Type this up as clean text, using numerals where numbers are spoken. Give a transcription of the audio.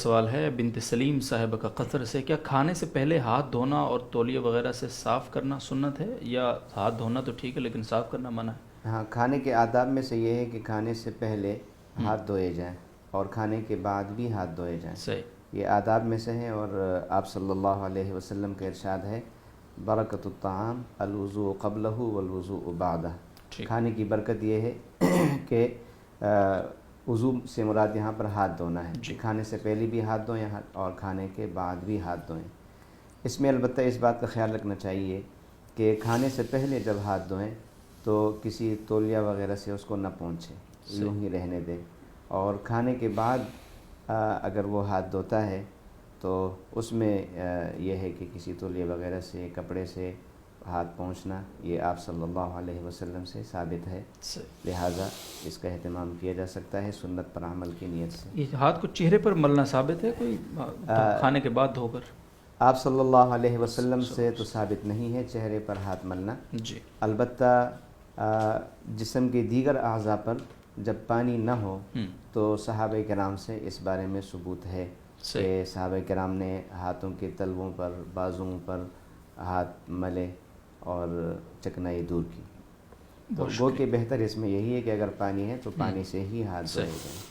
سوال ہے بنت سلیم صاحبہ کا قطر سے، کیا کھانے سے پہلے ہاتھ دھونا اور تولیے وغیرہ سے صاف کرنا سنت ہے، یا ہاتھ دھونا تو ٹھیک ہے لیکن صاف کرنا منع ہے؟ ہاں، کھانے کے آداب میں سے یہ ہے کہ کھانے سے پہلے ہاتھ دھوئے جائیں اور کھانے کے بعد بھی ہاتھ دھوئے جائیں، صحیح، یہ آداب میں سے ہیں۔ اور آپ صلی اللہ علیہ وسلم کا ارشاد ہے برکت الطعام الوضوء قبلہ والوضوء بعدہ، ٹھیک، کھانے کی برکت یہ ہے کہ وضو سے مراد یہاں پر ہاتھ دھونا ہے، کہ جی، کھانے سے پہلے بھی ہاتھ دھوئیں اور کھانے کے بعد بھی ہاتھ دھوئیں۔ اس میں البتہ اس بات کا خیال رکھنا چاہیے کہ کھانے سے پہلے جب ہاتھ دھوئیں تو کسی تولیہ وغیرہ سے اس کو نہ پونچھیں، یوں صحیح، ہی رہنے دیں، اور کھانے کے بعد اگر وہ ہاتھ دھوتا ہے تو اس میں یہ ہے کہ کسی تولیہ وغیرہ سے کپڑے سے ہاتھ پونچھنا یہ آپ صلی اللہ علیہ وسلم سے ثابت ہے، صحیح۔ لہٰذا اس کا اہتمام کیا جا سکتا ہے سنت پر عمل کی نیت سے۔ یہ ہاتھ کو چہرے پر ملنا ثابت ہے کوئی کھانے کے بعد دھو کر؟ آپ صلی اللہ علیہ وسلم سے تو صلی- ثابت نہیں ہے چہرے پر ہاتھ ملنا، جی، البتہ جسم کے دیگر اعضاء پر جب پانی نہ ہو تو صحابہ کرام سے اس بارے میں ثبوت ہے صحیح، کہ صحابہ کرام نے ہاتھوں کے تلووں پر بازوؤں پر ہاتھ ملے اور چکنائی دور کی، تو بہت گو شکریہ، کہ بہتر اس میں یہی ہے کہ اگر پانی ہے تو پانی سے ہی ہاتھ دھوئے صحیح۔ جائیں۔